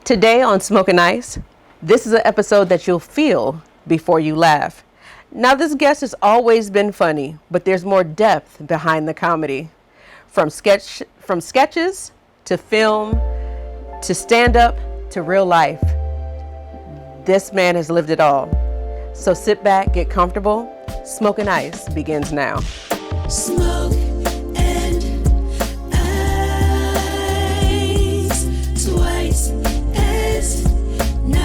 Today on Smoking Ice, this is an episode that you'll feel before you laugh. Now, this guest has always been funny, but there's more depth behind the comedy. From sketches to film to stand-up to real life, this man has lived it all. So sit back, get comfortable. Smoking Ice begins now. Smoke and ice, twice as nice.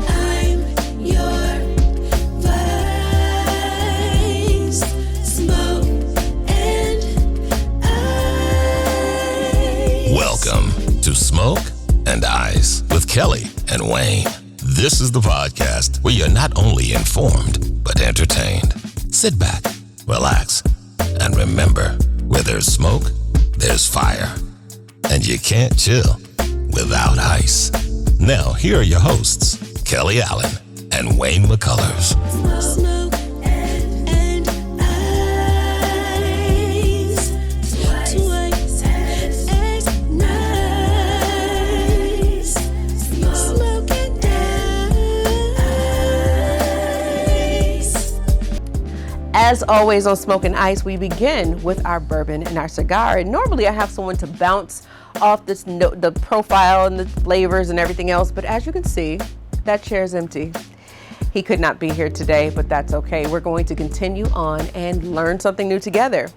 I'm your vice. Smoke and ice. Welcome to Smoke and Ice with Kelly and Wayne. This is the podcast where you're not only informed, but entertained. Sit back, relax, and remember, where there's smoke, there's fire. And you can't chill without ice. Now, here are your hosts, Kelly Allen and Wayne McCullers. Smoke and ice, twice as nice. Smoke and ice. As always on Smoking Ice, we begin with our bourbon and our cigar. And normally I have someone to bounce off the profile and the flavors and everything else. But as you can see, that chair is empty. He could not be here today, but that's okay. We're going to continue on and learn something new together.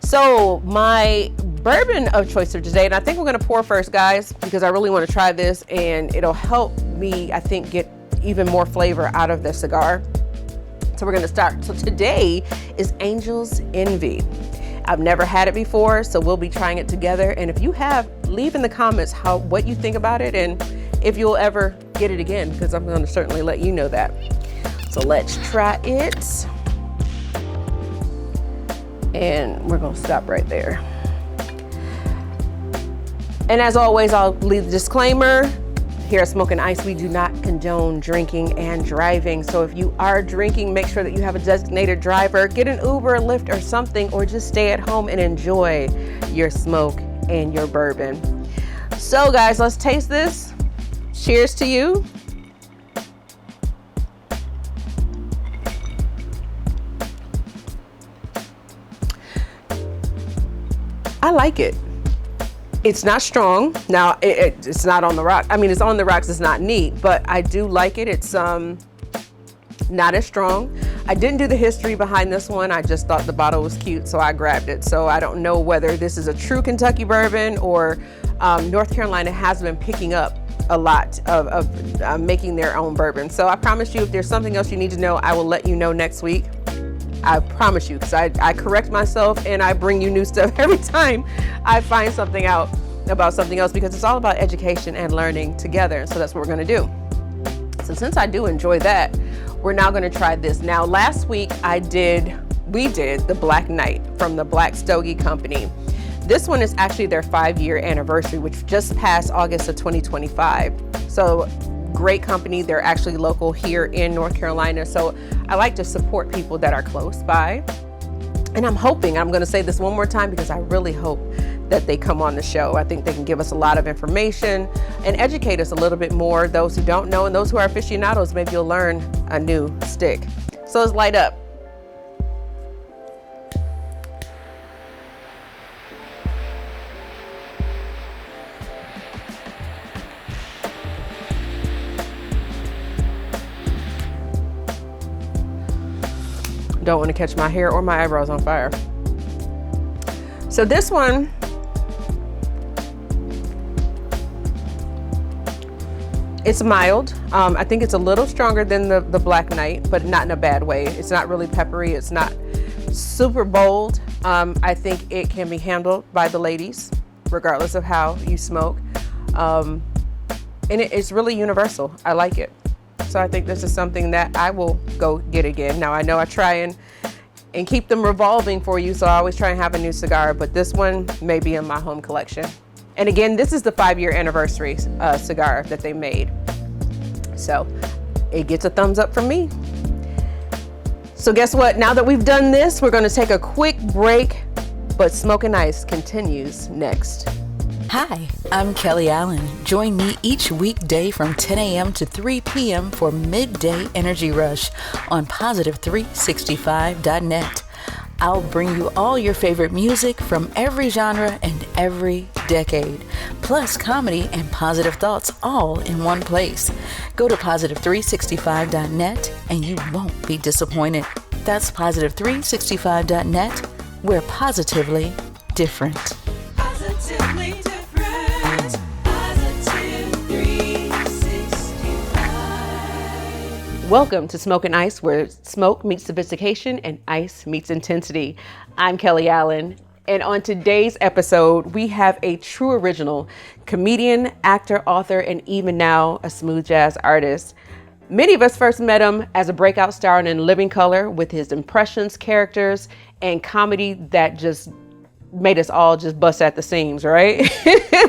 So my bourbon of choice for today, and I think we're going to pour first, guys, because I really want to try this and it'll help me, I think, get even more flavor out of the cigar. So we're going to start. So today is Angel's Envy. I've never had it before, so we'll be trying it together. And if you have, leave in the comments what you think about it and if you'll ever get it again, because I'm going to certainly let you know that. So let's try it. And we're going to stop right there. And as always, I'll leave the disclaimer. Here at Smoking Ice, we do not condone drinking and driving. So if you are drinking, make sure that you have a designated driver. Get an Uber, Lyft, or something, or just stay at home and enjoy your smoke and your bourbon. So guys, let's taste this. Cheers to you. I like it. It's not strong. Now, it's not on the rock. I mean, it's on the rocks. It's not neat, but I do like it. It's not as strong. I didn't do the history behind this one. I just thought the bottle was cute, so I grabbed it. So I don't know whether this is a true Kentucky bourbon or North Carolina has been picking up a lot of making their own bourbon. So I promise you, if there's something else you need to know, I will let you know next week. I promise you, because I correct myself and I bring you new stuff every time I find something out about something else, because it's all about education and learning together. So that's what we're going to do. So since I do enjoy that, we're now going to try this. Now, last week we did the Black Knight from the Black Stogie Company. This one is actually their 5-year anniversary, which just passed August of 2025. So great company. They're actually local here in North Carolina. So I like to support people that are close by. And I'm going to say this one more time because I really hope that they come on the show. I think they can give us a lot of information and educate us a little bit more. Those who don't know and those who are aficionados, maybe you'll learn a new stick. So let's light up. Don't want to catch my hair or my eyebrows on fire. So this one, it's mild. I think it's a little stronger than the Black Knight, but not in a bad way. It's not really peppery. It's not super bold. I think it can be handled by the ladies, regardless of how you smoke. And it's really universal. I like it. So I think this is something that I will go get again. Now, I know I try and keep them revolving for you, so I always try and have a new cigar, but this one may be in my home collection. And again, this is the 5-year anniversary cigar that they made. So it gets a thumbs up from me. So guess what? Now that we've done this, we're going to take a quick break, but Smoking Ice continues next. Hi, I'm Kelly Allen. Join me each weekday from 10 a.m. to 3 p.m. for Midday Energy Rush on Positive365.net. I'll bring you all your favorite music from every genre and every decade, plus comedy and positive thoughts all in one place. Go to Positive365.net and you won't be disappointed. That's Positive365.net. We're positively different. Positively different. Positive 365. Welcome to Smoke and Ice, where smoke meets sophistication and ice meets intensity. I'm Kelly Allen, and on today's episode, we have a true original comedian, actor, author, and even now a smooth jazz artist. Many of us first met him as a breakout star in Living Color with his impressions, characters, and comedy that just made us all just bust at the seams, right?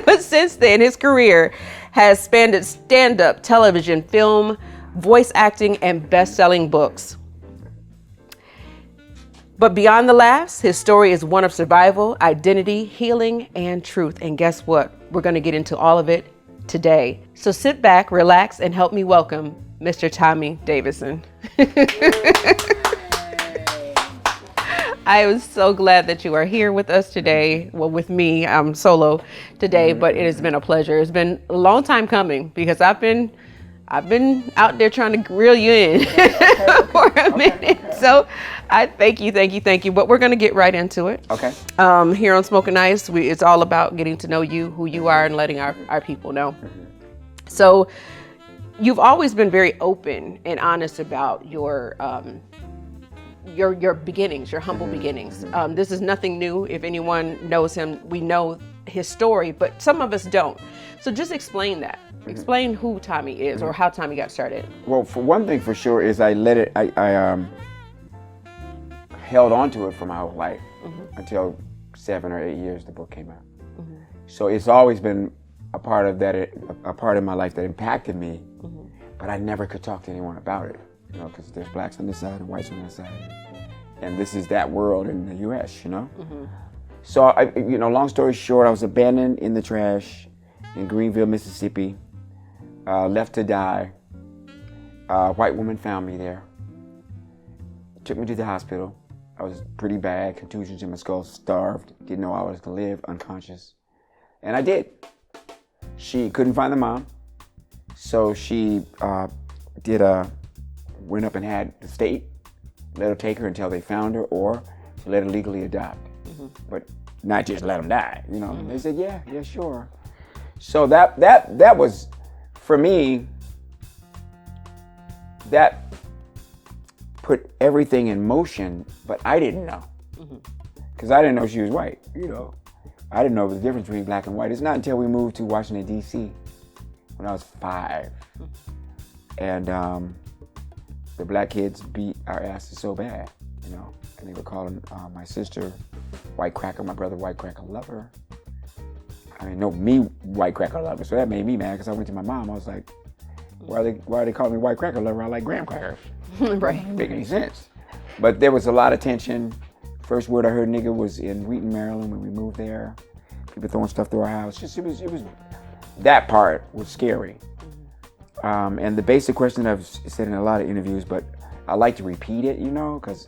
But since then, his career has spanned stand-up, television, film, voice acting, and best-selling books. But beyond the laughs, his story is one of survival, identity, healing, and truth. And guess what? We're going to get into all of it today. So sit back, relax, and help me welcome Mr. Tommy Davidson. I am so glad that you are here with us today. Well, with me, I'm solo today, but it has been a pleasure. It's been a long time coming because I've been out there trying to reel you in for a minute. So I thank you. But we're going to get right into it. Okay. Here on Smoke and Ice, it's all about getting to know you, who you are, and letting our people know. So you've always been very open and honest about your beginnings, your humble beginnings. This is nothing new. If anyone knows him, we know his story, but some of us don't. So just explain that. Explain who Tommy is or how Tommy got started. Well, for one thing for sure is I held on to it for my whole life until 7 or 8 years the book came out. So it's always been a part of my life that impacted me, but I never could talk to anyone about it, you know, because there's blacks on this side and whites on that side, and this is that world in the U.S., you know. So long story short, I was abandoned in the trash in Greenville, Mississippi, left to die. A white woman found me there, took me to the hospital. I was pretty bad, contusions in my skull, starved, didn't know I was gonna live, unconscious, and I did. She couldn't find the mom, so she went up and had the state let her take her until they found her, or she let her legally adopt, but not just let them die, you know. They said, yeah, sure. So that was, for me, that put everything in motion, but I didn't know, because I didn't know she was white, you know. I didn't know the difference between black and white. It's not until we moved to Washington, D.C. when I was 5. And the black kids beat our asses so bad, you know. And they were calling my sister White Cracker, my brother White Cracker Lover. I mean, no, me White Cracker Lover. So that made me mad because I went to my mom. I was like, why are they calling me White Cracker Lover? I like graham crackers. Right. Didn't make any sense. But there was a lot of tension. First word I heard nigga was in Wheaton, Maryland when we moved there. People throwing stuff through our house. It was that part was scary. And the basic question I've said in a lot of interviews, but I like to repeat it, you know, because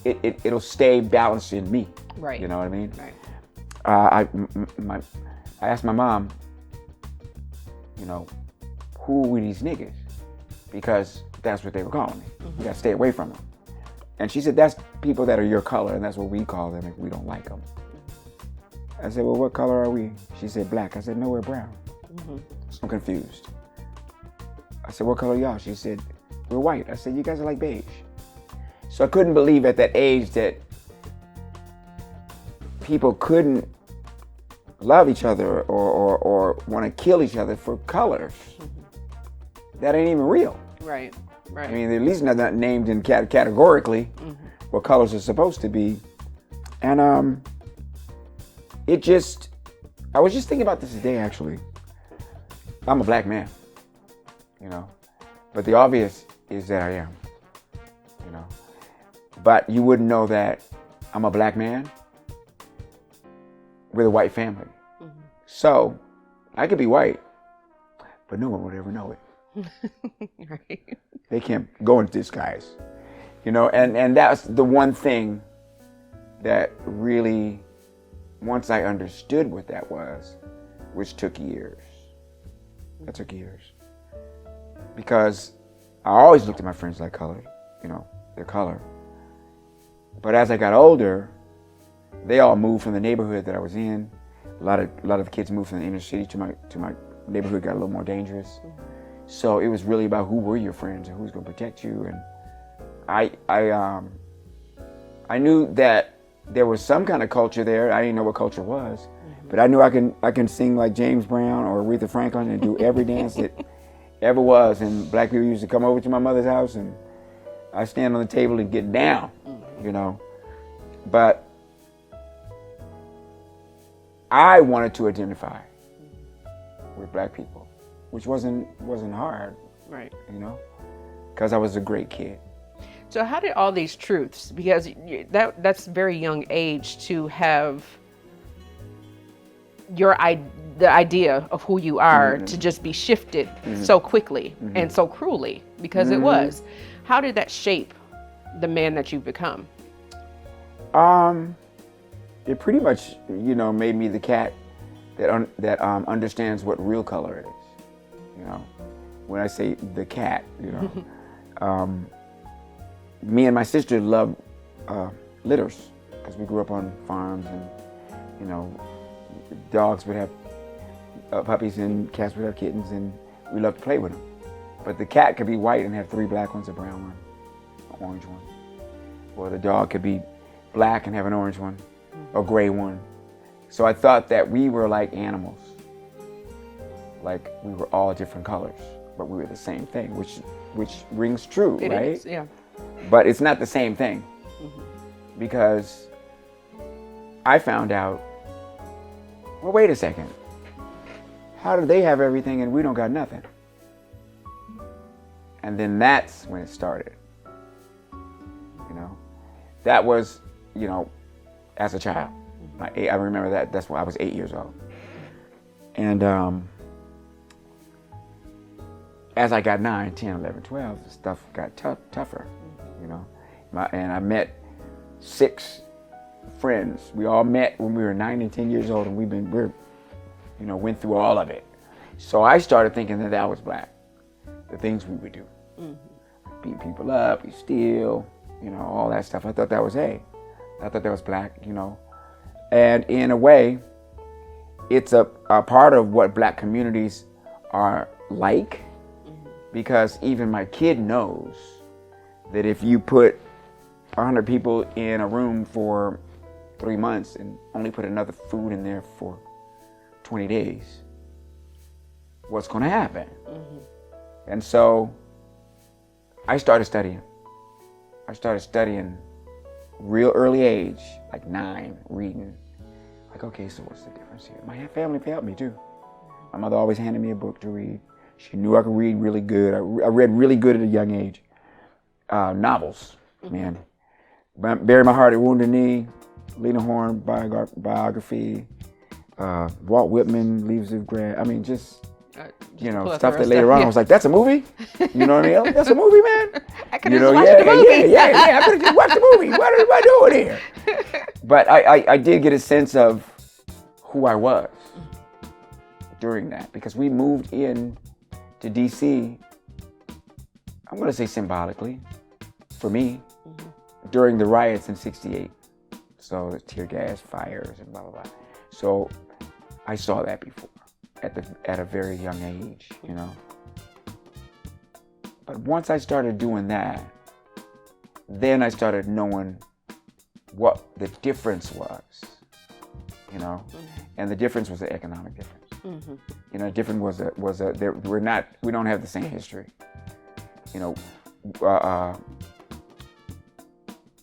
it'll stay balanced in me. Right. You know what I mean? Right. I asked my mom, you know, who were these niggas? Because that's what they were calling me. You gotta stay away from them. And she said, that's people that are your color, and that's what we call them if we don't like them. I said, well, what color are we? She said, black. I said, no, we're brown. So I'm confused. I said, what color are y'all? She said, we're white. I said, you guys are like beige. So I couldn't believe at that age that people couldn't love each other or want to kill each other for colors. That ain't even real. Right. I mean, they're at least not named in categorically what colors are supposed to be. And I was just thinking about this today, actually. I'm a black man, you know, but the obvious is that I am, you know. But you wouldn't know that I'm a black man with a white family. So I could be white, but no one would ever know it. Right. They can't go into disguise, and that's the one thing that really, once I understood what that was, which took years. That took years. Because I always looked at my friends like color, their color. But as I got older, they all moved from the neighborhood that I was in. A lot of the kids moved from the inner city to my neighborhood, got a little more dangerous. So it was really about who were your friends and who's going to protect you. And I knew that there was some kind of culture there. I didn't know what culture was, but I knew I can sing like James Brown or Aretha Franklin and do every dance that ever was. And black people used to come over to my mother's house, and I stand on the table and get down, But I wanted to identify with black people, which wasn't hard, Right. because I was a great kid. So how did all these truths, because that's very young age to have the idea of who you are to just be shifted so quickly and so cruelly, because it was. How did that shape the man that you've become? It pretty much, made me the cat that understands what real color is. When I say the cat, me and my sister loved litters because we grew up on farms, and dogs would have puppies and cats would have kittens, and we loved to play with them. But the cat could be white and have 3 black ones, a brown one, an orange one. Or the dog could be black and have an orange one, a gray one. So I thought that we were like animals. Like we were all different colors, but we were the same thing, which rings true, It right? is, yeah. But it's not the same thing, because I found out, well, wait a second. How do they have everything and we don't got nothing? And then that's when it started. That was, as a child. I remember that. That's when I was 8 years old. And as I got 9, 10, 11, 12, stuff got tougher, and I met 6 friends. We all met when we were 9 and 10 years old, and went through all of it. So I started thinking that was black, the things we would do. Beat people up, we steal, all that stuff. I thought that was I thought that was black, And in a way, it's a part of what black communities are like, because even my kid knows that if you put 100 people in a room for 3 months and only put another food in there for 20 days, what's going to happen? And so I started studying. Real early age, like 9, reading. Like, okay, so what's the difference here? My family helped me too. My mother always handed me a book to read. She knew I could read really good. I read really good at a young age. Novels, man. Bury My Heart at Wounded Knee, Lena Horne biography, Walt Whitman, Leaves of Grass. I mean, just stuff that later on I was like, that's a movie? You know what I mean? That's a movie, man? I could have just watched the movie. Yeah, I could have just watched the movie. What am I doing here? But I did get a sense of who I was during that, because we moved in to DC, I'm going to say symbolically, for me, during the riots in '68. So the tear gas, fires, and blah, blah, blah. So I saw that before. At a very young age, But once I started doing that, then I started knowing what the difference was, and the difference was the economic difference. Different we don't have the same history.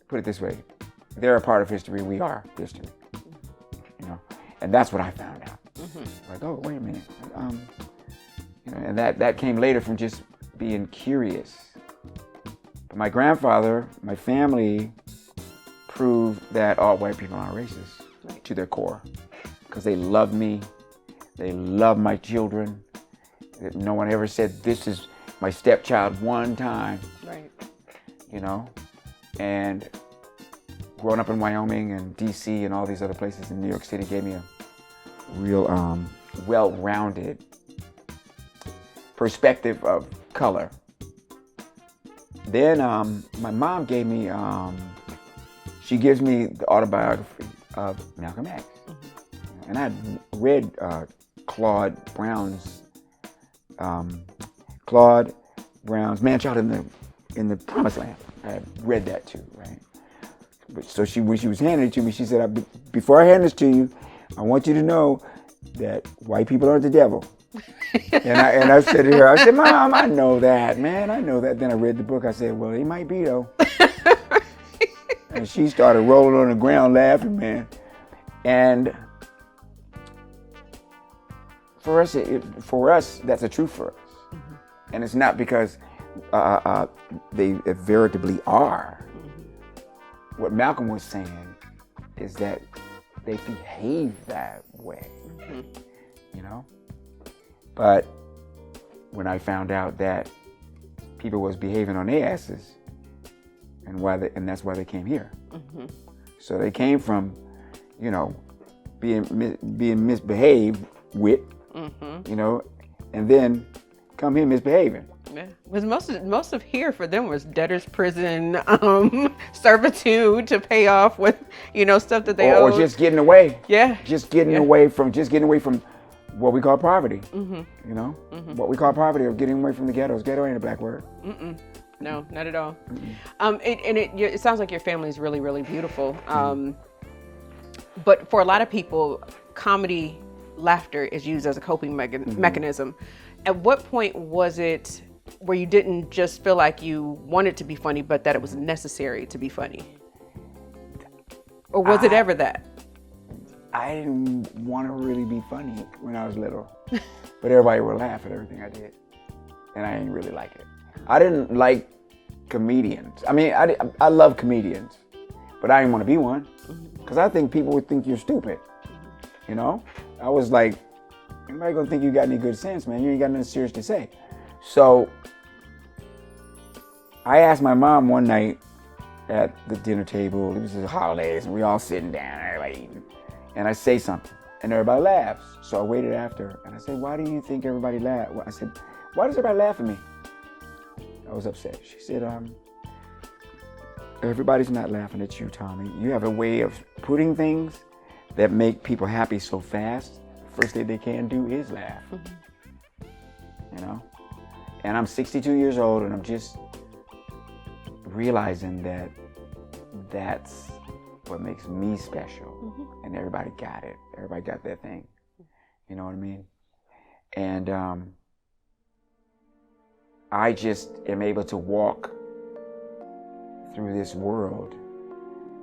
Put it this way, they're a part of history, we are history, and that's what I found out. Like, oh, wait a minute. And that came later from just being curious. But my grandfather, my family, proved that all white people are racist to their core, because they loved me. They love my children. No one ever said this is my stepchild one time, Right. you know. And growing up in Wyoming and DC and all these other places in New York City gave me a real well-rounded perspective of color. Then my mom gave me, she gives me the autobiography of Malcolm X. And I had read Claude Brown's Man Child in the Promised Land. I had read that too, right? But so when she was handing it to me, she said, before I hand this to you, I want you to know that white people aren't the devil. and I said to her, I said, Mom, I know that, man, I know that. Then I read the book. I said, well, they might be though. And she started rolling on the ground laughing, man. And for us, that's the truth for us. Mm-hmm. And it's not because they veritably are. Mm-hmm. What Malcolm was saying is that they behave that way, mm-hmm. you know? But when I found out that people was behaving on their asses, and that's why they came here. Mm-hmm. So they came from, you know, being misbehaved with, mm-hmm. you know, and then come here misbehaving. Yeah, because most of here for them was debtor's prison, servitude to pay off with, you know, stuff that they owed. Or just getting away. Yeah. Just getting away from what we call poverty. Mm-hmm. You know, mm-hmm. what we call poverty, or getting away from the ghettos. Ghetto ain't a black word. Mm-mm. No, not at all. It sounds like your family is really, really beautiful. But for a lot of people, comedy, laughter is used as a coping mechanism. At what point was it where you didn't just feel like you wanted to be funny, but that it was necessary to be funny? Or was it ever that? I didn't want to really be funny when I was little, but everybody would laugh at everything I did, and I didn't really like it. I didn't like comedians. I mean, I love comedians, but I didn't want to be one because I think people would think you're stupid. You know, I was like, anybody gonna think you got any good sense, man? You ain't got nothing serious to say. So I asked my mom one night at the dinner table. It was the holidays, and we all sitting down, everybody eating, and I say something, and everybody laughs. So I waited after, and I said, "Why do you think everybody laugh?" I said, "Why does everybody laugh at me?" I was upset. She said, everybody's not laughing at you, Tommy. You have a way of putting things that make people happy so fast. First thing they can do is laugh. Mm-hmm. You know? And I'm 62 years old, and I'm just realizing that that's what makes me special. Mm-hmm. And everybody got it. Everybody got that thing. You know what I mean? And I just am able to walk through this world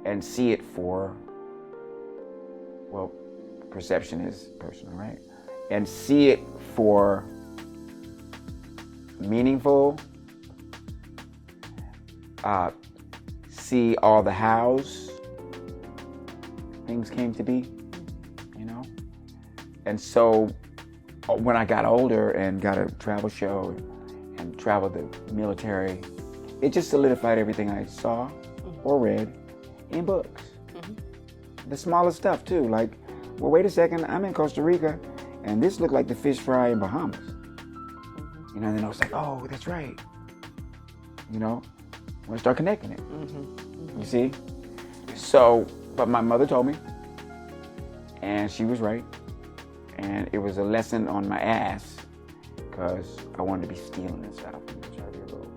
and see it for, well, perception is personal, right? And see it for meaningful, see all the hows things came to be, you know? And so when I got older and got a travel show and traveled the military, it just solidified everything I saw or read in books. Mm-hmm. The smallest stuff too, like, well, wait a second, I'm in Costa Rica and this looked like the fish fry in Bahamas. Mm-hmm. You know, and then I was like, oh, that's right. You know, when I start connecting it. Mm-hmm. Mm-hmm. You see? So, but my mother told me, and she was right. And it was a lesson on my ass, because I wanted to be stealing and stuff. I tried to be a little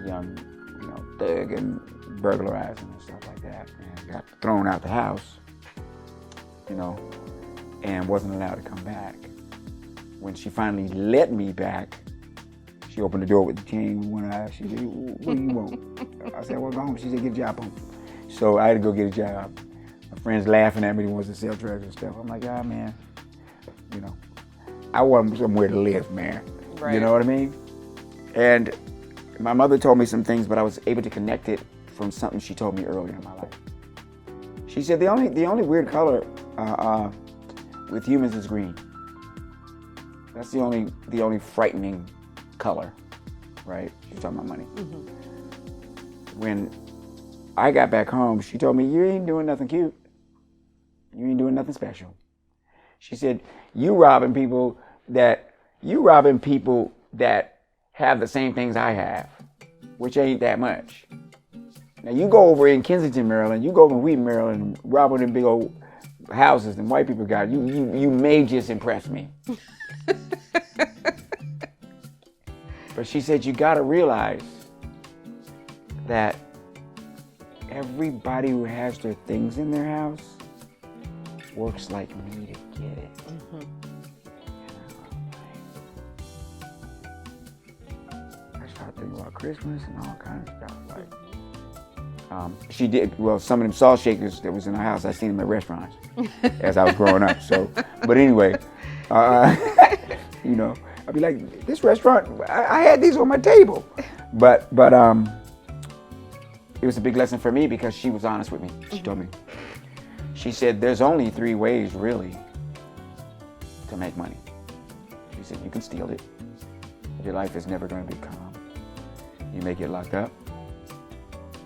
young, you know, thug and burglarizing and stuff like that. And got thrown out the house, you know, and wasn't allowed to come back. When she finally let me back, she opened the door with the chain with one eye. She said, what do you want? I said, well, go home. She said, get a job home. So I had to go get a job. My friends laughing at me, they wanted to sell drugs and stuff. I'm like, ah, man, you know, I want somewhere to live, man. Right. You know what I mean? And my mother told me some things, but I was able to connect it from something she told me earlier in my life. She said the only weird color with humans is green. That's the only frightening color, right? She's talking about money. When I got back home, she told me, you ain't doing nothing cute. You ain't doing nothing special. She said, you robbing people that have the same things I have, which ain't that much. Now you go over in Kensington, Maryland, you go over in Wheaton, Maryland, robbing them big old houses and white people got, you may just impress me. But she said, you gotta realize that everybody who has their things in their house works like me to get it. I started thinking about Christmas and all kinds of stuff. She did, well, some of them salt shakers that was in her house, I seen them at restaurants as I was growing up. So, but anyway, you know, I'd be like, this restaurant, I had these on my table. But it was a big lesson for me because she was honest with me. She told me, she said, there's only 3 ways really to make money. She said, you can steal it. Your life is never going to be calm. You may get locked up.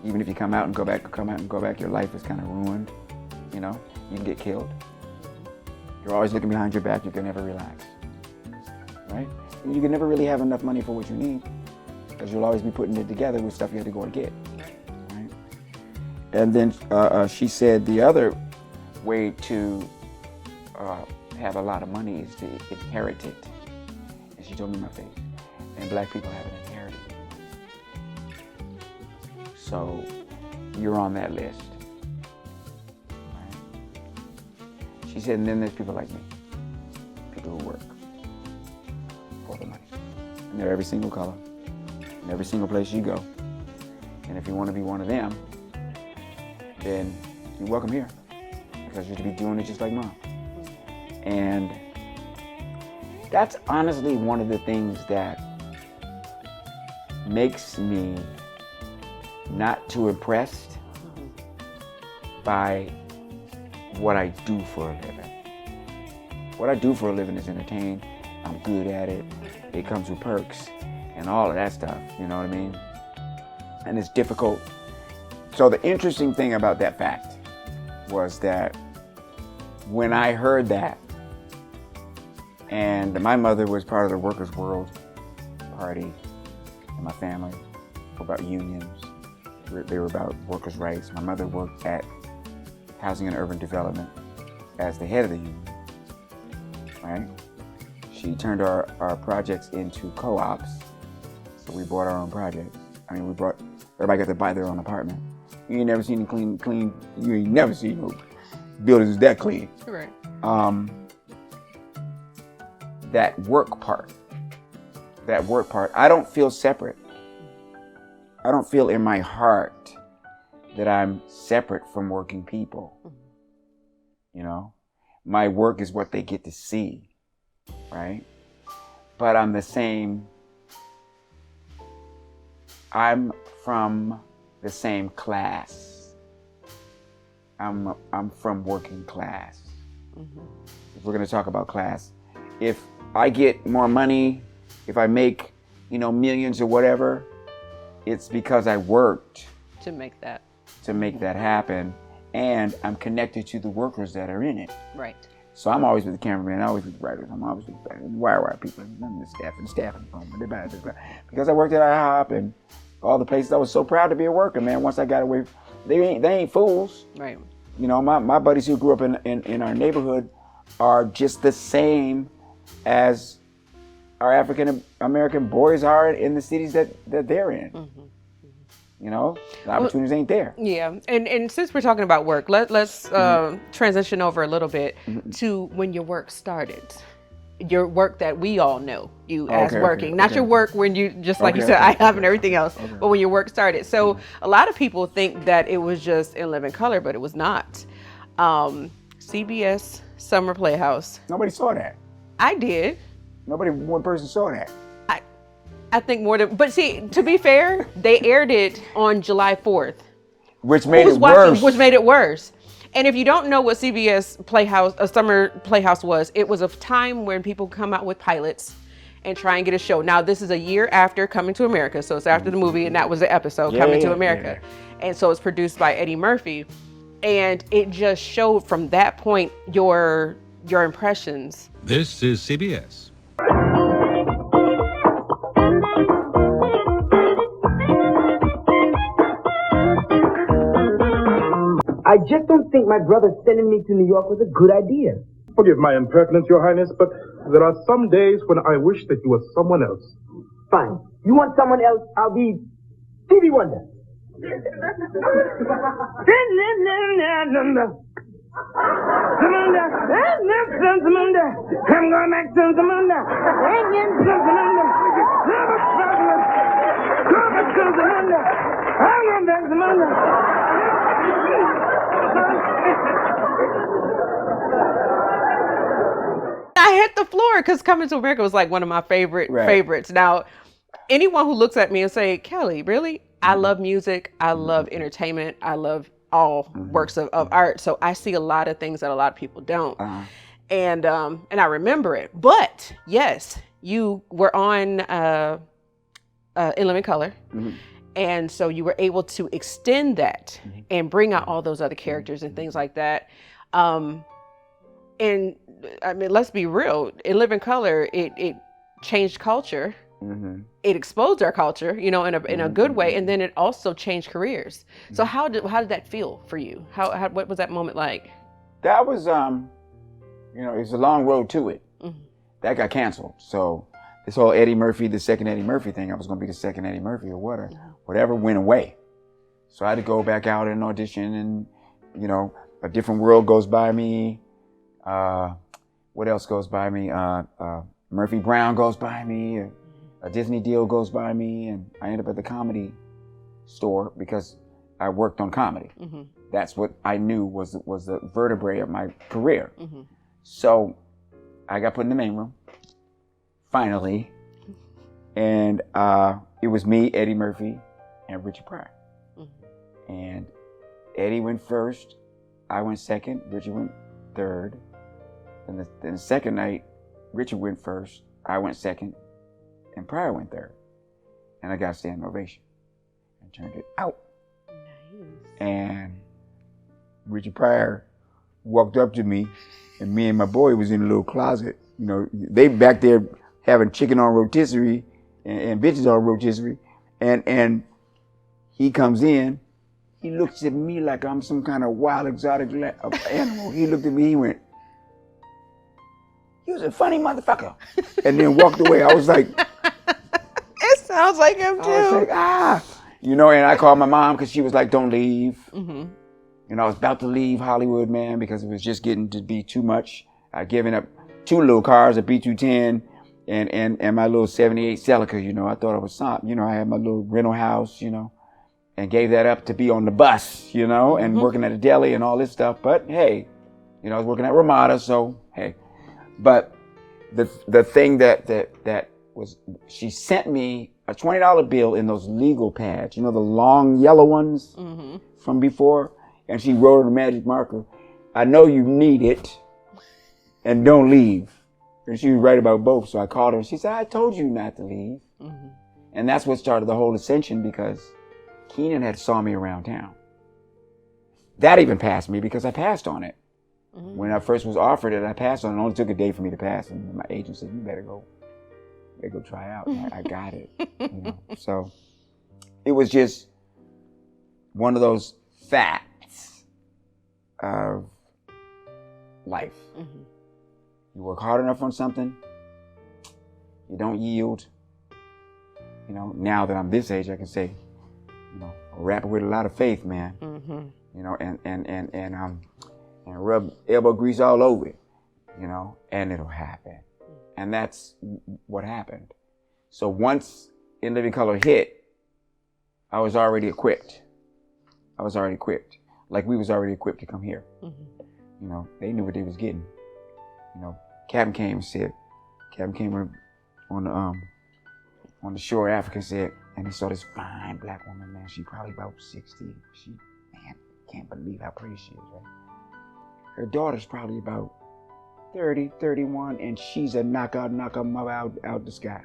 Even if you come out and go back, your life is kind of ruined. You know, you can get killed. You're always looking behind your back. You can never relax. Right? And you can never really have enough money for what you need because you'll always be putting it together with stuff you have to go and get. Right? And then she said the other way to have a lot of money is to inherit it. And she told me in my face. And black people haven't inherited it. So you're on that list. Right? She said, and then there's people like me. People who work for the money. And they're every single color. In every single place you go. And if you want to be one of them, then you're welcome here. Because you're to be doing it just like mom. And that's honestly one of the things that makes me not too impressed by what I do for a living. What I do for a living is entertain. I'm good at it. It comes with perks and all of that stuff, you know what I mean? And it's difficult. So the interesting thing about that fact was that when I heard that, and my mother was part of the Workers' World Party in my family about unions. They were about workers' rights. My mother worked at Housing and Urban Development as the head of the union, right? She turned our projects into co-ops, so we bought our own projects. I mean, everybody got to buy their own apartment. You ain't never seen clean, you ain't never seen no buildings that clean. Right. That work part, I don't feel separate. I don't feel in my heart that I'm separate from working people. You know, my work is what they get to see, right? But I'm the same. I'm from the same class. I'm from working class. If we're going to talk about class, if I get more money, if I make, millions or whatever, it's because I worked To make that. happen, and I'm connected to the workers that are in it. Right. So I'm always with the cameraman, always with the writers, I'm always with the wire people, and the staffing because I worked at IHOP and all the places. I was so proud to be a worker, man. Once I got away, they ain't fools. Right. My buddies who grew up in our neighborhood are just the same as our African American boys are in the cities that they're in. The opportunities ain't there. Yeah, and since we're talking about work, let's transition over a little bit to when your work started. Your work that we all know you as working, not your work when you, just like you said, I have and everything else, but when your work started. So a lot of people think that it was just In Living Color, but it was not. CBS Summer Playhouse. Nobody saw that. I did. One person saw that. I think more than, but see, to be fair, they aired it on July 4th. Which made it worse. Which made it worse. And if you don't know what CBS Playhouse, a summer playhouse was, it was a time when people come out with pilots and try and get a show. Now, this is a year after Coming to America, so it's after the movie, and that was the episode, Coming to America. And so it's produced by Eddie Murphy. And it just showed from that point your impressions. This is CBS. I just don't think my brother sending me to New York was a good idea. Forgive my impertinence, Your Highness, but there are some days when I wish that you were someone else. Fine. You want someone else? I'll be Stevie Wonder. I'm going back to Zamunda. I'm going back to Zamunda. I hit the floor because Coming to America was like one of my favorites. Now, anyone who looks at me and say, Kelly, really? I love music. I love entertainment. I love all works of art. So I see a lot of things that a lot of people don't. And I remember it. But yes, you were on In Living Color. And so you were able to extend that and bring out all those other characters and things like that. And I mean, let's be real. In Living Color, it changed culture. It exposed our culture, you know, in a good way, and then it also changed careers. So how did that feel for you? What was that moment like? That was you know, it's a long road to it. That got canceled. So this whole Eddie Murphy, the second Eddie Murphy thing, I was gonna be the second Eddie Murphy or whatever went away. So I had to go back out and audition, and you know, a different world goes by me. What else goes by me? Murphy Brown goes by me. A Disney deal goes by me, and I end up at the Comedy Store because I worked on comedy. That's what I knew was the vertebrae of my career. So I got put in the main room, finally, and it was me, Eddie Murphy, and Richard Pryor. And Eddie went first, I went second, Richard went third. And then the second night, Richard went first, I went second, and Pryor went third. And I got a standing ovation and turned it out. And Richard Pryor walked up to me, and me and my boy was in a little closet. You know, they back there having chicken on rotisserie and bitches on rotisserie. And he comes in, he looks at me like I'm some kind of wild exotic animal. He looked at me, he went, "You was a funny motherfucker," and then walked away. I was like, It sounds like him too. I was like, you know, and I called my mom because she was like, "Don't leave." And I was about to leave Hollywood, man, because it was just getting to be too much. I'd given up 2 little cars, a B210 and my little 78 Celica, you know. I thought I was something, you know. I had my little rental house, you know, and gave that up to be on the bus, you know, and working at a deli and all this stuff. But hey, you know, I was working at Ramada, so hey. But the thing that was, she sent me a $20 bill in those legal pads, you know, the long yellow ones from before, and she wrote on a magic marker, "I know you need it, and don't leave." And she was right about both. So I called her and she said, "I told you not to leave." And that's what started the whole ascension, because Keenan had saw me around town. That even passed me because I passed on it. When I first was offered it, I passed on it. It only took a day for me to pass. And my agent said, "You better go try out." I got it. You know? So it was just one of those facts of life. You work hard enough on something, you don't yield. You know, now that I'm this age, I can say, you know, a rapper with a lot of faith, man. You know, and rub elbow grease all over it, you know, and it'll happen. And that's what happened. So once In Living Color hit, I was already equipped. Like we was already equipped to come here. You know, they knew what they was getting. You know, Captain came on the shore of Africa, said, and he saw this fine black woman, man. She probably about 60. She, man, can't believe how pretty she is, right? her daughter's probably about 30, 31, and she's a knockout out the sky.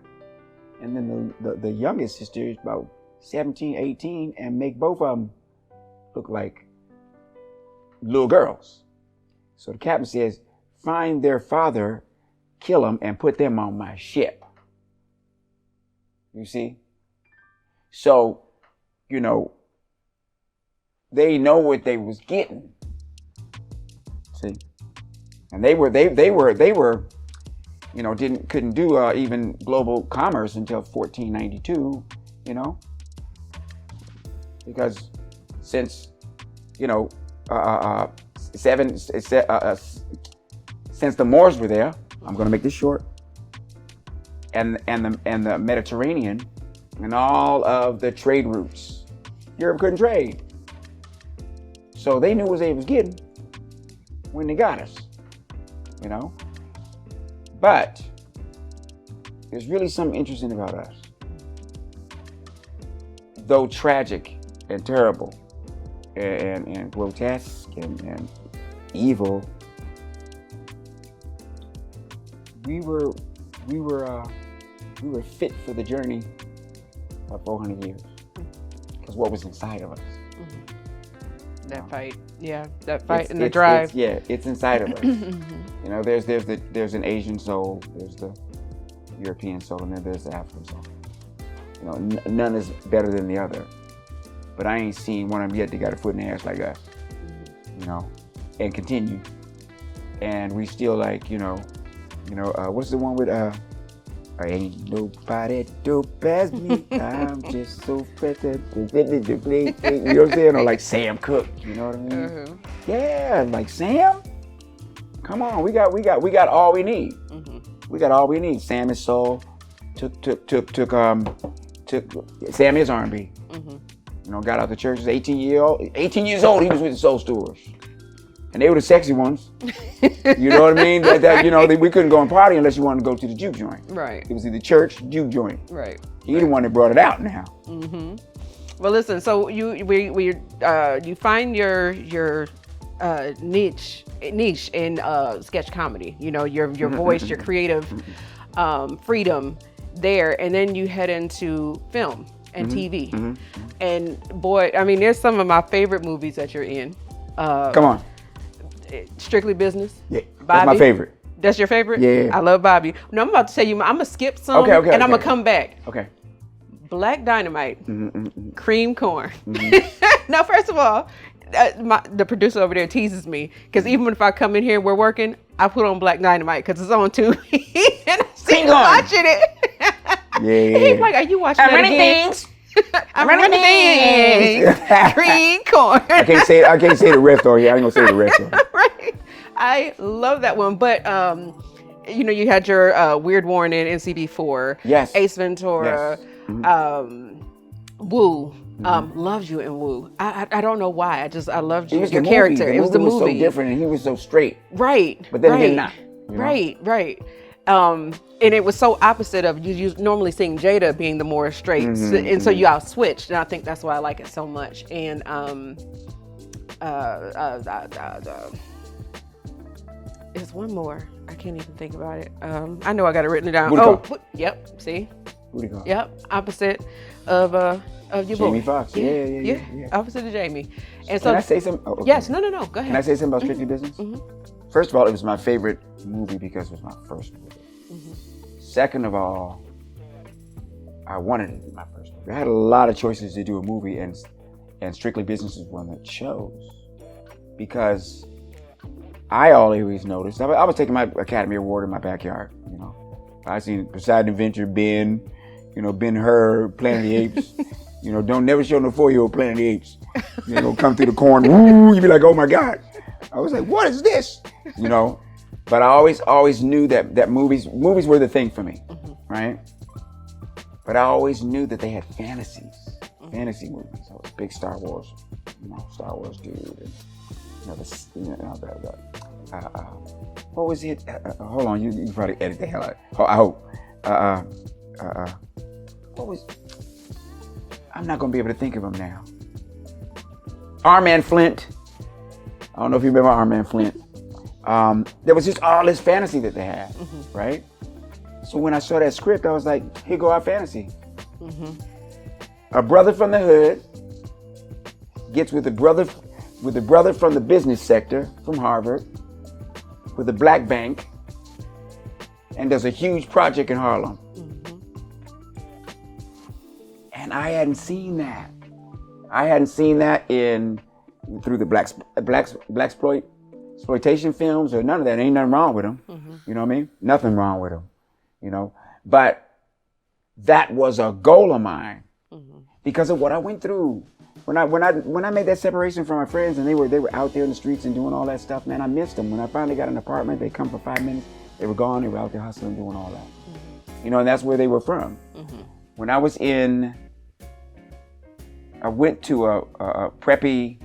And then the youngest sister is about 17, 18, and make both of them look like little girls. So the captain says, find their father, kill them, and put them on my ship. You see? So, you know, they know what they was getting. See? And they were, you know, couldn't do even global commerce until 1492, you know? Because since, you know, since the Moors were there, I'm going to make this short, and the Mediterranean and all of the trade routes, Europe couldn't trade. So they knew what they was getting when they got us, you know. But there's really something interesting about us. Though tragic and terrible and grotesque and evil, we were fit for the journey of 400 years, because what was inside of us. That fight, yeah, that fight and the drive. It's inside of us. You know, there's an Asian soul, there's the European soul, and then there's the African soul. You know, none is better than the other. But I ain't seen one of them yet that got a foot in the ass like us. You know, and continue. And we still like, what's the one with ain't nobody dope as me. I'm just so better. You know what I'm saying? Or like Sam Cooke. You know what I mean? Yeah, like Sam. Come on, we got all we need. We got all we need. Sam is soul. Sam is R&B. You know, got out the church. 18 years old. He was with the Soul Stewards. And they were the sexy ones. You know what I mean? We couldn't go and party unless you wanted to go to the juke joint. Right. It was either church, juke joint. Right. He the one that brought it out now. Well, listen. So you find your niche in sketch comedy. You know, your voice, your creative freedom there, and then you head into film and TV. And boy, I mean, there's some of my favorite movies that you're in. Come on. Strictly Business. Yeah, Bobby. that's my favorite. That's your favorite? Yeah. I love Bobby. No, I'm about to tell you, I'm gonna skip some, and I'm gonna come back. Okay. Black Dynamite, cream corn. Now, first of all, the producer over there teases me, because even if I come in here and we're working, I put on Black Dynamite because it's on too. And I see watching it. Yeah. He's like, "Are you watching that again?" I'm running things. Green corn. I can't say the rest on here. I ain't gonna say the rest on here. Right. I love that one. But you had your Weird Warning in NCB4. Yes. Ace Ventura. Yes. Woo. Loved you in Woo. I don't know why. I loved you. Your the character. Movie. It was the movie. Was so different, and he was so straight. Right. But then again, not. You know? Right. And it was so opposite of you normally seeing Jada being the more straight, and so you all switched, and I think that's why I like it so much. And there's one more. I can't even think about it. I know I got it written down. Yep. See. Yep. Opposite of your boy. Jamie Foxx. Yeah. Opposite of Jamie. And so can I say something? Oh, okay. Yes. No. Go ahead. Can I say something about Strictly Business? First of all, it was my favorite movie because it was my first movie. Second of all, I wanted it to be my first movie. I had a lot of choices to do a movie, and Strictly Business is one that chose, because I always noticed. I was taking my Academy Award in my backyard. You know, I seen Poseidon Adventure, Ben Hur, Planet of the Apes. You know, don't never show no 4-year-old Planet of the Apes. You know, come through the corn, woo, you be like, oh my God. I was like, what is this? You know, but I always knew that movies were the thing for me, right? But I always knew that they had fantasy movies. I was a big Star Wars dude. And, what was it? Hold on, you probably edit the hell out. I hope. What was? I'm not gonna be able to think of them now. Armand Flint. I don't know if you remember Armand Flint. there was just all this fantasy that they had, right? So when I saw that script, I was like, here go our fantasy. A brother from the hood gets with a brother from the business sector from Harvard with a black bank and does a huge project in Harlem. And I hadn't seen that. I hadn't seen that through the exploitation films or none of that. Ain't nothing wrong with them. You know what I mean? Nothing wrong with them. You know, but that was a goal of mine because of what I went through. When I made that separation from my friends and they were out there in the streets and doing all that stuff, man, I missed them. When I finally got an apartment, they come for 5 minutes, they were gone, they were out there hustling, doing all that. You know, and that's where they were from. When I was I went to a preppy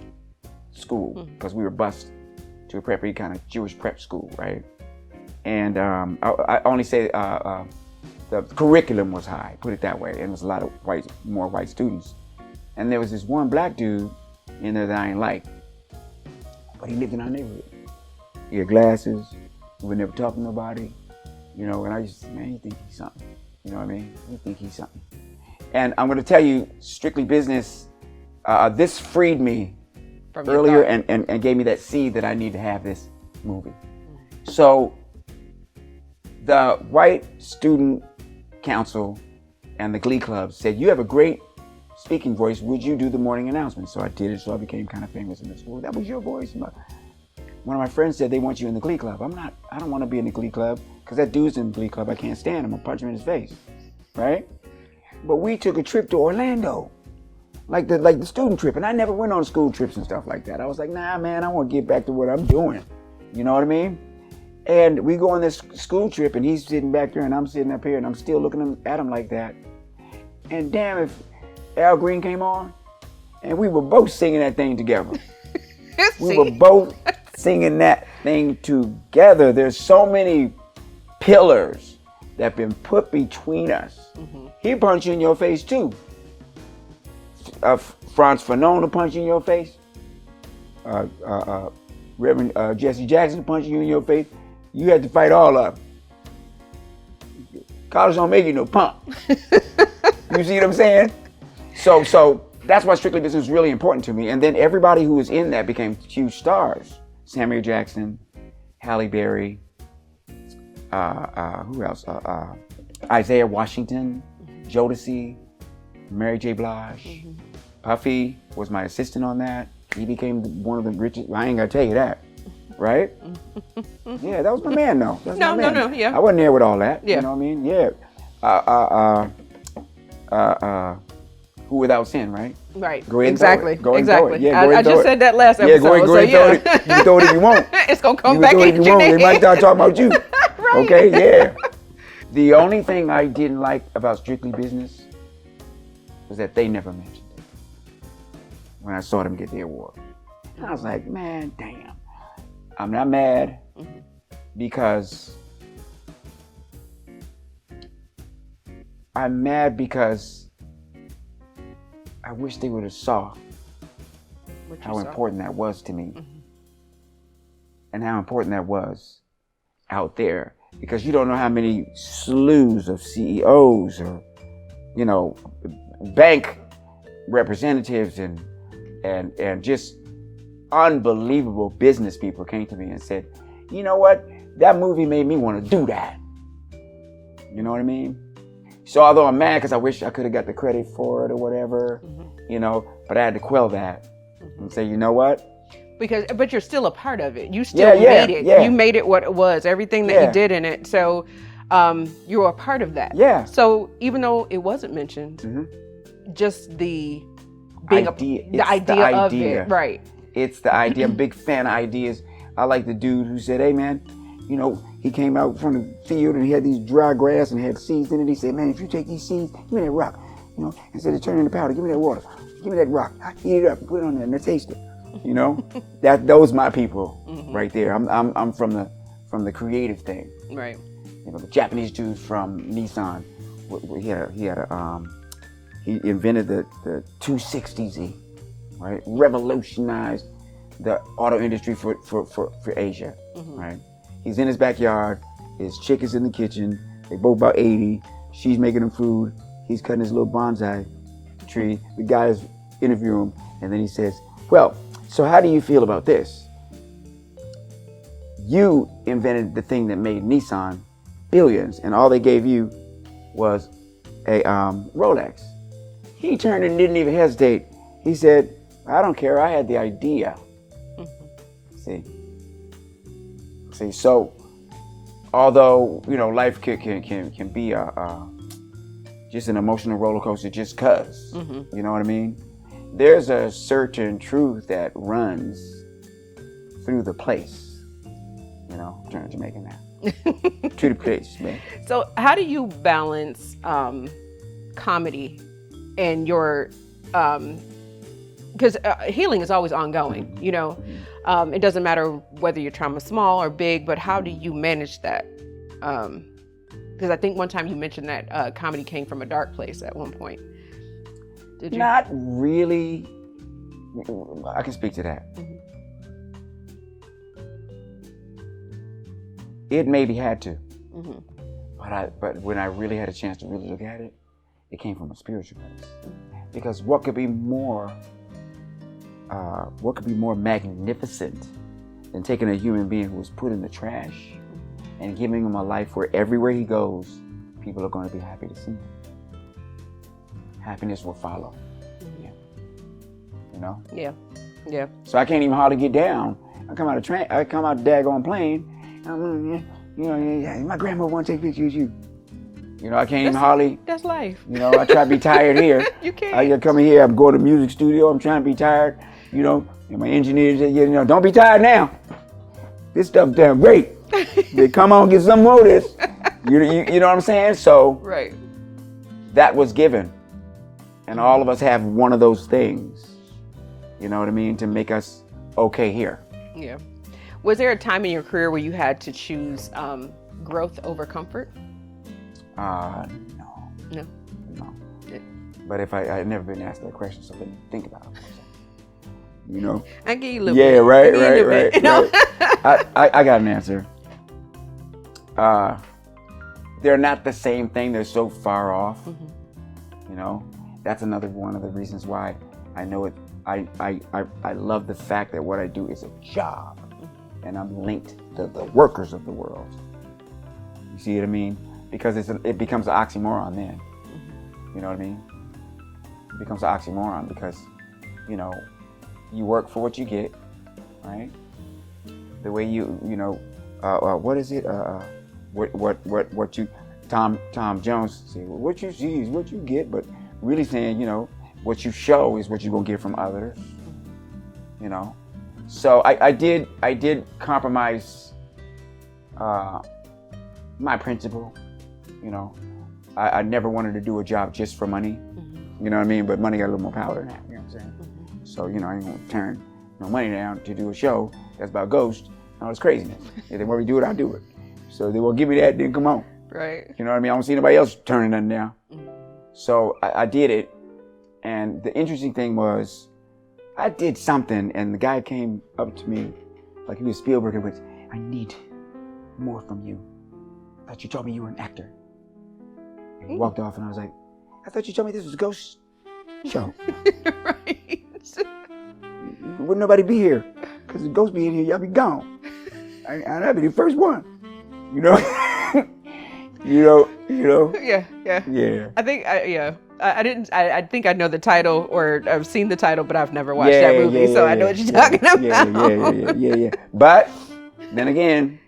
school because we were bused to a preppy kind of Jewish prep school, right? And I only say the curriculum was high, put it that way, and there was a lot of more white students. And there was this one black dude in there that I ain't like, but he lived in our neighborhood. He had glasses, he would never talk to nobody, you know, and I just, man, you think he's something, you know what I mean? You think he's something. And I'm gonna tell you, strictly business, this freed me earlier and gave me that seed that I need to have this movie. So the white student council and the Glee Club said, you have a great speaking voice, would you do the morning announcement? So I did it, so I became kind of famous in the school. That was your voice? One of my friends said they want you in the Glee Club. I don't want to be in the Glee Club because that dude's in the Glee Club. I can't stand him. I'm gonna punch him in his face, right? But we took a trip to Orlando, like the student trip, and I never went on school trips and stuff like that. I was like, nah, man, I want to get back to what I'm doing. You know what I mean? And we go on this school trip, and he's sitting back there, and I'm sitting up here, and I'm still looking at him like that. And damn, if Al Green came on, and we were both singing that thing together. We were both singing that thing together. There's so many pillars that have been put between us. He punched you in your face too. Franz Fanon will punch you in your face. Reverend Jesse Jackson punching you in your face. You had to fight all of them. College don't make you no punk. You see what I'm saying? So that's why Strictly Business is really important to me. And then everybody who was in that became huge stars. Samuel Jackson, Halle Berry, who else? Isaiah Washington, Jodeci, Mary J. Blige. Puffy was my assistant on that. He became one of the richest. I ain't gonna tell you that, right? Yeah, that was my man, though. No, yeah. I wasn't there with all that. Yeah. You know what I mean? Yeah. Who Without Sin, right? Right. Go ahead exactly. And throw it. Exactly. Yeah, I just said that last episode. Yeah, go ahead and throw it. You can throw it if you want. It's gonna come you back throw it at if you. Want. They might start talking about you. Right. Okay, yeah. The only thing I didn't like about Strictly Business was that they never mentioned it when I saw them get the award. And I was like, man, damn. I'm not mad because I'm mad because I wish they would have saw how important that was to me and how important that was out there, because you don't know how many slews of CEOs or, you know, bank representatives and just unbelievable business people came to me and said, you know what, that movie made me want to do that. You know what I mean? So although I'm mad because I wish I could have got the credit for it or whatever, you know, but I had to quell that and say, you know what? But you're still a part of it. You still made it. Yeah. You made it what it was. Everything that you did in it. So you were a part of that. Yeah. So even though it wasn't mentioned, just the being the idea of it, right? It's the idea. I'm a big fan of ideas. I like the dude who said, hey man, you know, he came out from the field and he had these dry grass and had seeds in it. He said, man, if you take these seeds, give me that rock, you know, instead of turning into powder, give me that water, give me that rock, I heat it up and put it on there and I taste it. You know, those my people right there. I'm from the creative thing. Right. You know, the Japanese dude from Nissan, he invented the 260Z, right? Revolutionized the auto industry for Asia, right? He's in his backyard. His chick is in the kitchen. They both about 80. She's making him food. He's cutting his little bonsai tree. The guy is interviewing him, and then he says, well, so how do you feel about this? You invented the thing that made Nissan billions, and all they gave you was a Rolex. He turned and didn't even hesitate. He said, I don't care, I had the idea. See, so although, you know, life can be just an emotional roller coaster just cause, you know what I mean? There's a certain truth that runs through the place. You know, I'm turning Jamaican now. To the place, man. So how do you balance comedy and your, because healing is always ongoing, you know? It doesn't matter whether your trauma is small or big, but how do you manage that? Because I think one time you mentioned that comedy came from a dark place at one point. Did you? Not really. I can speak to that. It maybe had to, but when I really had a chance to really look at it, it came from a spiritual place. Because what could be more magnificent than taking a human being who was put in the trash and giving him a life where everywhere he goes, people are going to be happy to see him. Happiness will follow. You know? Yeah. So I can't even hardly get down. I come out a daggone plane. You know, my grandma want to take pictures of you. You know, I can't even hardly. That's life. You know, I try to be tired here. You can't. I come in here, I'm going to music studio, I'm trying to be tired. You know, and my engineer said, you know, don't be tired now. This stuff damn great. They come on, get some more of this. You know what I'm saying? So Right. that was given. And all of us have one of those things. You know what I mean? To make us okay here. Yeah. Was there a time in your career where you had to choose growth over comfort? No. No. But if I had never been asked that question, so let me think about it. You know? I give you a little Yeah, bit. right. You know? I got an answer. They're not the same thing. They're so far off. You know? That's another one of the reasons why I know it. I love the fact that what I do is a job. And I'm linked to the workers of the world. You see what I mean? Because it becomes an oxymoron then. You know what I mean? It becomes an oxymoron because, you know, you work for what you get, right? The way you know, what is it? What you, Tom Jones say, what you see is what you get, but really saying, you know, what you show is what you're gonna get from others. You know? So I did compromise my principle. You know, I never wanted to do a job just for money. You know what I mean? But money got a little more power than that. You know what I'm saying? So you know, I ain't gonna turn no money down to do a show that's about ghosts and all this craziness. If they want me to do it, I'll do it. So they won't give me that, then come on. Right. You know what I mean? I don't see anybody else turning nothing down. So I did it, and the interesting thing was, I did something, and the guy came up to me, like he was Spielberg, and went, I need more from you. I thought you told me you were an actor. And he walked off, and I was like, I thought you told me this was a ghost show. Right. Wouldn't nobody be here? Because the ghost be in here, y'all be gone. I'd be the first one. You know? you know? Yeah. I think, I think I know the title, or I've seen the title, but I've never watched that movie, so I know what you're talking about. Yeah. But then again,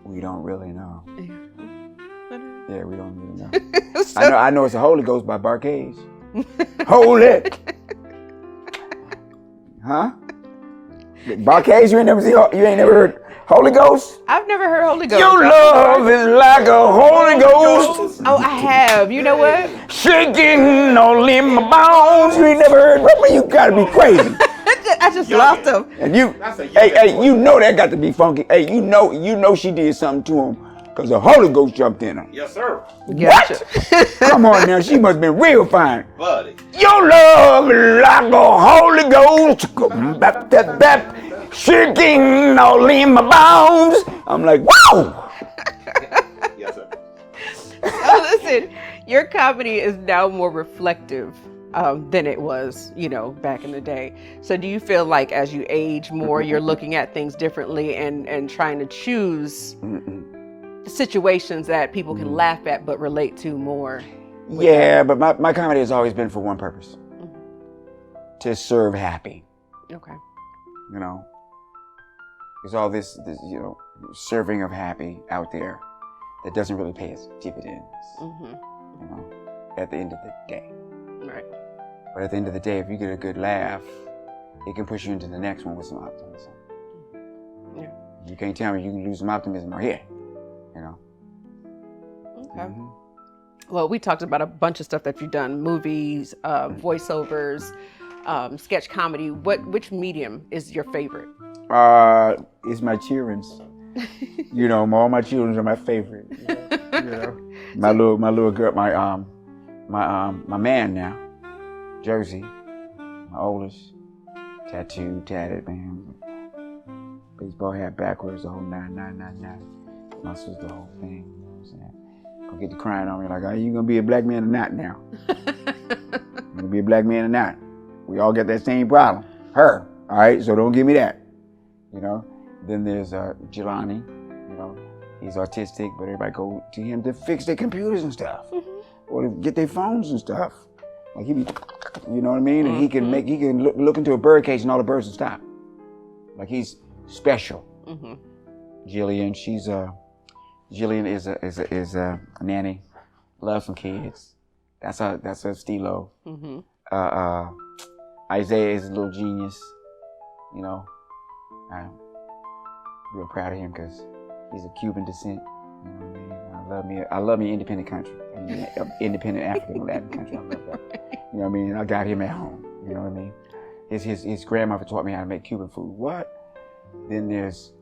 we don't really know. Yeah, we don't really know. I know it's a Holy Ghost by Barcades. Holy! Huh? Barcades, you ain't never heard Holy Ghost? I've never heard Holy Ghost. Your love is like a Holy Ghost. Oh, I have. You know what? Shaking all in my bones. You ain't never heard? Well, you gotta be crazy. I just lost him. And you, hey, you know that got to be funky. Hey, you know she did something to him because the Holy Ghost jumped in her. Yes, sir. Gotcha. What? Come on now, she must have been real fine. Buddy. Your love like a Holy Ghost, shaking all in my bones. I'm like, whoa! Yes, sir. So listen, your comedy is now more reflective than it was, back in the day. So do you feel like as you age more, you're looking at things differently and trying to choose situations that people can laugh at but relate to more? Yeah, but my comedy has always been for one purpose. To serve happy. Okay. There's all this, serving of happy out there that doesn't really pay its dividends, at the end of the day. Right. But at the end of the day, if you get a good laugh, it can push you into the next one with some optimism. Yeah. You can't tell me you can lose some optimism right here, Okay. Well, we talked about a bunch of stuff that you've done: movies, voiceovers, sketch comedy. Which medium is your favorite? It's my children's. All my children are my favorite. My little girl, my man now, Jersey, my oldest, tattooed, tatted, man. Baseball hat backwards, the whole 999. Muscles, the whole thing. You know what I'm saying? Gonna get to crying on me like, are you gonna be a black man or not now? You gonna be a black man or not? We all get that same problem. Her, all right? So don't give me that. Then there's Jelani. He's autistic, but everybody go to him to fix their computers and stuff, or to get their phones and stuff. Like he be, you know what I mean? And he can look into a bird cage and all the birds will stop. Like he's special. Jillian, Jillian is a nanny, loves some kids. That's her stilo. Isaiah is a little genius. I'm real proud of him because he's of Cuban descent. You know what I mean? I love me independent country, independent African Latin country. I love that. You know what I mean? I got him at home. You know what I mean? His grandmother taught me how to make Cuban food. What? Then there's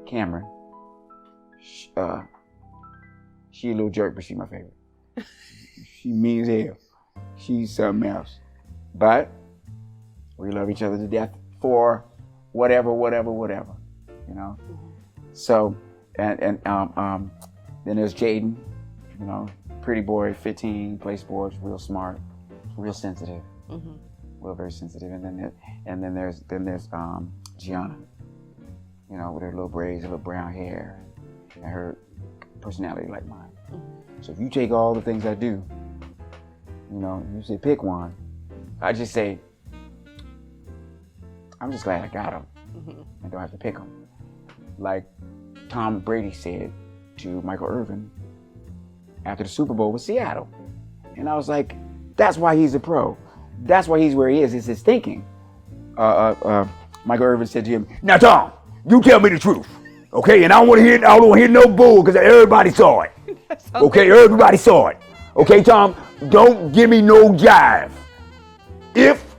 Cameron. She a little jerk, but she's my favorite. She mean as hell. She's something else. But we love each other to death for whatever. So and then there's Jaden, pretty boy, 15, plays sports, real smart, real sensitive, real very sensitive. And then there's Gianna, with her little braids, her little brown hair, and her personality like mine. So if you take all the things I do, you say pick one, I just say, I'm just glad I got them. I don't have to pick them. Like Tom Brady said to Michael Irvin after the Super Bowl with Seattle. And I was like, that's why he's a pro. That's why he's where he is. It's his thinking. Michael Irvin said to him, now Tom, you tell me the truth. Okay, and I don't want to hear no bull because everybody saw it. Okay, everybody saw it. Okay, Tom, don't give me no jive. If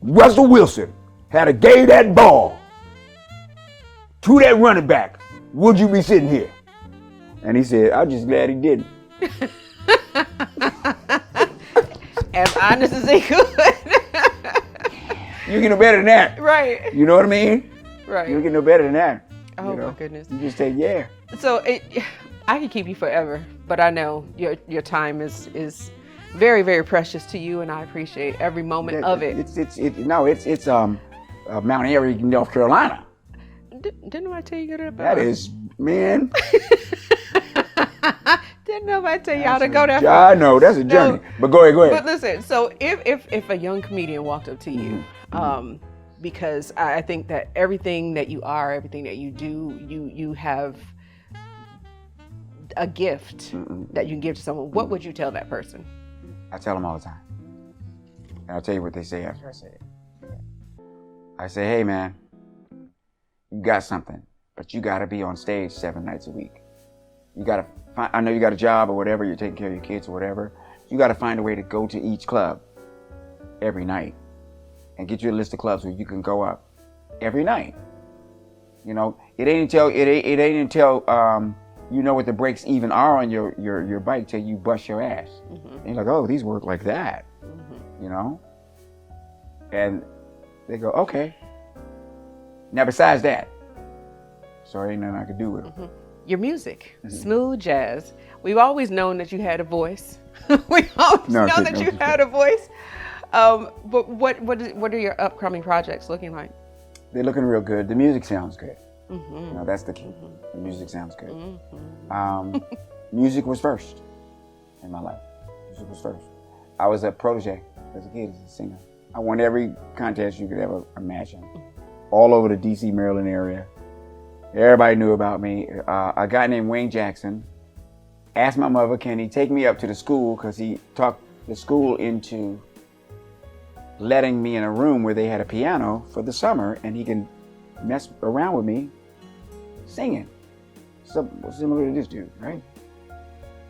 Russell Wilson had gave that ball to that running back, would you be sitting here? And he said, I'm just glad he didn't. As honest as he could. You get no better than that. Right. You know what I mean? Right. You get no better than that. Oh my goodness. You just say, yeah. So I could keep you forever, but I know your time is very, very precious to you, and I appreciate every moment of it. It's Mount Airy, North Carolina. Didn't I tell you to go to that? That is, man. Didn't nobody tell y'all to go that far? I know, that's a journey. No, but go ahead. But listen, so if a young comedian walked up to you, because I think that everything that you are, everything that you do, you have a gift that you can give to someone, what would you tell that person? I tell them all the time. And I'll tell you what they say after I say it. I say, hey man, you got something, but you gotta be on stage 7 nights a week. You gotta I know you got a job or whatever, you're taking care of your kids or whatever. You gotta find a way to go to each club every night and get you a list of clubs where you can go up every night You know, it ain't until you know what the brakes even are on your bike till you bust your ass. And you're like, oh, these work like that. You know? And they go, okay. Now besides that, so ain't nothing I could do with them. Your music, smooth jazz. We've always known that you had a voice. We always know that you had a voice. But what are your upcoming projects looking like? They're looking real good. The music sounds good. You know, that's the key. The music sounds good. Music was first in my life. Music was first. I was a protege as a kid, as a singer. I won every contest you could ever imagine. All over the D.C., Maryland area. Everybody knew about me. A guy named Wayne Jackson asked my mother, can he take me up to the school, because he talked the school into letting me in a room where they had a piano for the summer, and he can mess around with me singing. Similar to this dude, right?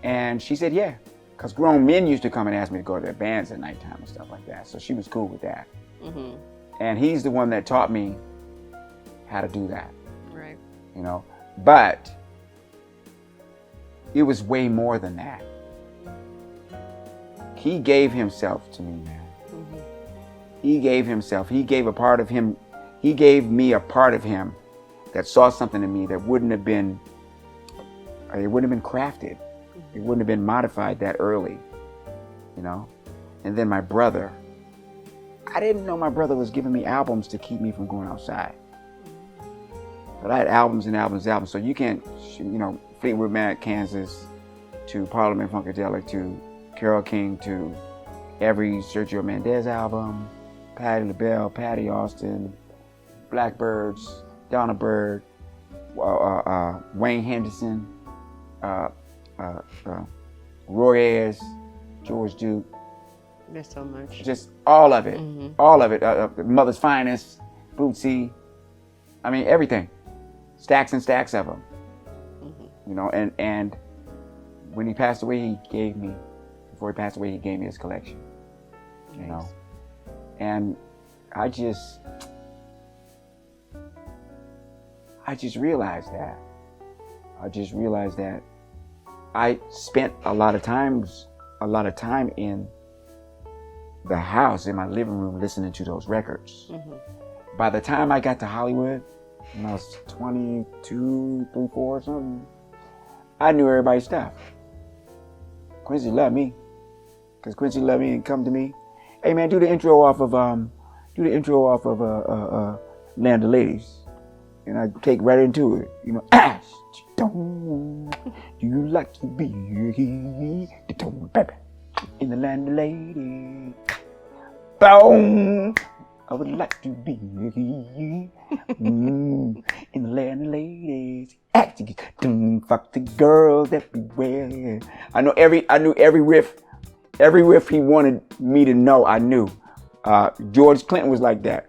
And she said, yeah, because grown men used to come and ask me to go to their bands at nighttime and stuff like that. So she was cool with that. And he's the one that taught me how to do that. Right. You know, but it was way more than that. He gave himself to me, man. He gave himself. He gave a part of him. He gave me a part of him that saw something in me that wouldn't have been, it wouldn't have been crafted. It wouldn't have been modified that early, you know? And then my brother, I didn't know my brother was giving me albums to keep me from going outside. But I had albums and albums and albums. So you can't, you know, Fleetwood Mac, Kansas, to Parliament Funkadelic, to Carole King, to every Sergio Mendes album, Patti LaBelle, Patty Austin, Blackbirds, Donna Bird, Wayne Henderson, Roy Ayers, George Duke. There's so much. Just all of it. All of it. Mother's Finest, Bootsy. I mean, everything. Stacks and stacks of them. You know, and when he passed away, before he passed away, he gave me his collection. You know? And I just realized that. I spent a lot of time in the house, in my living room, listening to those records. By the time I got to Hollywood, when I was 22, 24 or something, I knew everybody's stuff. Quincy loved me, because Quincy loved me and come to me. Hey man, do the intro off of Land of Ladies. And I take right into it. You know, do you like to be in the land of ladies? Boom! I would like to be in the land of ladies. Fuck the girls everywhere. I knew every riff he wanted me to know. I knew. George Clinton was like that.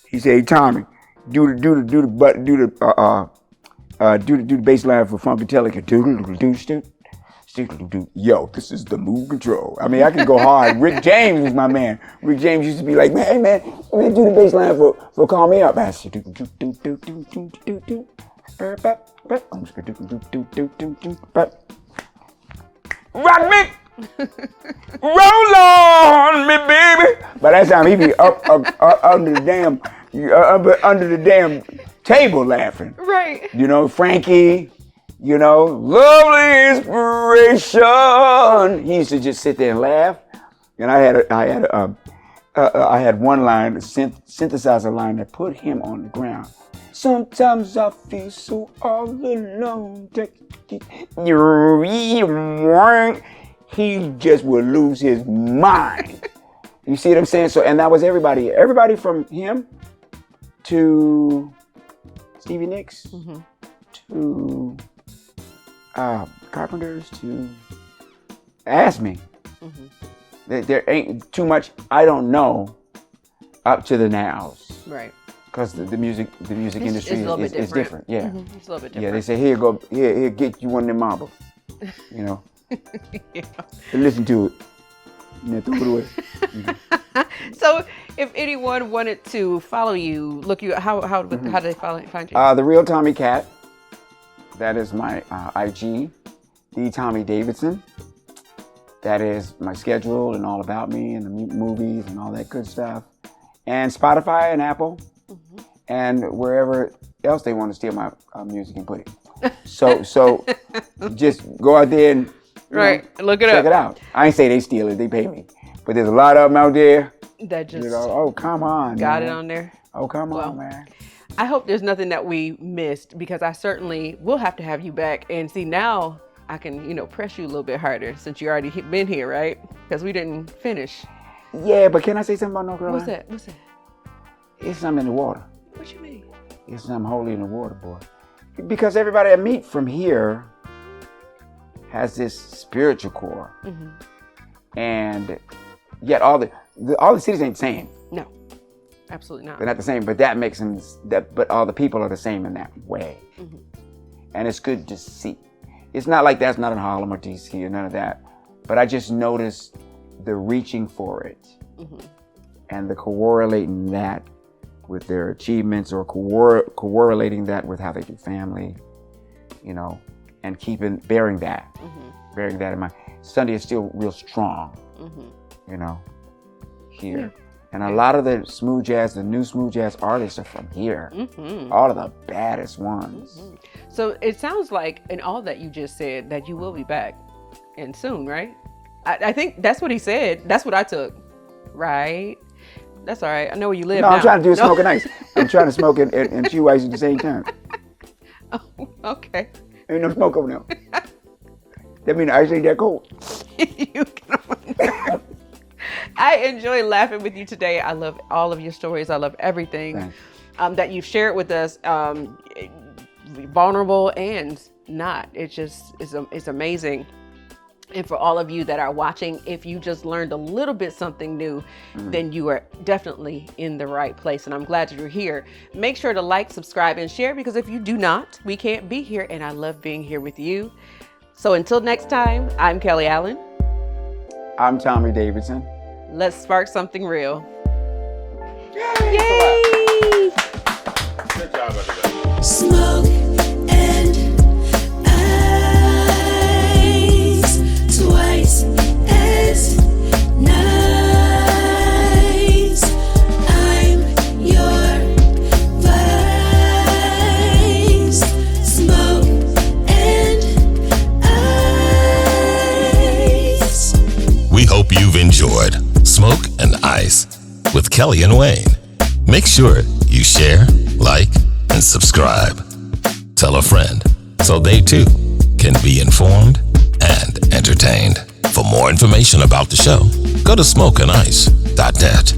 He said, "Hey Tommy, do the bass line for Funkadelic. Yo, this is the move control." I mean, I can go hard. Rick James was my man. Rick James used to be like, "Man, hey man, do the bass line for Call Me Up." Rock me, roll on me, baby. By that time, he be up under the damn table laughing. Right. You know, Frankie. You know, lovely inspiration. He used to just sit there and laugh. And I had one line, a synthesizer line that put him on the ground. Sometimes I feel so all alone. He just would lose his mind. You see what I'm saying? So, and that was everybody. Everybody from him to Stevie Nicks to Carpenters to ask me. There ain't too much I don't know up to the nows. Right. Because the music industry is different. Yeah. It's a little bit different. Yeah, they say here get you one of them marbles. You know. Yeah. Listen to it. Yeah, threw it away. So, if anyone wanted to follow you, look you, how do they find you? The Real Tommy Cat. That is my IG. The Tommy Davidson. That is my schedule and all about me and the movies and all that good stuff. And Spotify and Apple. And wherever else they want to steal my music and put it. So just go out there and look it check up. it out. I ain't say they steal it, they pay me. But there's a lot of them out there. That just Oh, come on. got man. it on there. Oh, come on, man. I hope there's nothing that we missed, because I certainly will have to have you back. And see, now I can, press you a little bit harder since you already been here, right? Because we didn't finish. Yeah, but can I say something about North Carolina? What's that? It's something in the water. What you mean? It's something holy in the water, boy. Because everybody I meet from here has this spiritual core. And yet all the cities ain't the same. No, absolutely not. They're not the same, but that makes them, but all the people are the same in that way. And it's good to see. It's not like that's not in Harlem or DC or none of that, but I just noticed the reaching for it and the correlating that with their achievements, or correlating that with how they do family, and bearing that in mind. Sunday is still real strong, here. And a lot of the smooth jazz, the new smooth jazz artists are from here. All of the baddest ones. So it sounds like, in all that you just said, that you will be back, and soon, right? I think that's what he said. That's what I took, right? That's all right. I know where you live now. I'm trying to do smoking ice. I'm trying to smoke and chew ice at the same time. Oh, okay. Ain't no smoke over there. That means the ice ain't that cold. You can I enjoy laughing with you today. I love all of your stories. I love everything that you've shared with us. Vulnerable and not. It's amazing. And for all of you that are watching, if you just learned a little bit something new, then you are definitely in the right place. And I'm glad that you're here. Make sure to like, subscribe, and share, because if you do not, we can't be here. And I love being here with you. So until next time, I'm Kelly Allen. I'm Tommy Davidson. Let's spark something real. Yay! Good job, everybody. Smoke and ice, twice as nice. I'm your vice. Smoke and ice. We hope you've enjoyed Smoke and Ice with Kelly and Wayne. Make sure you share, like, and subscribe. Tell a friend so they too can be informed and entertained. For more information about the show, go to smokeandice.net.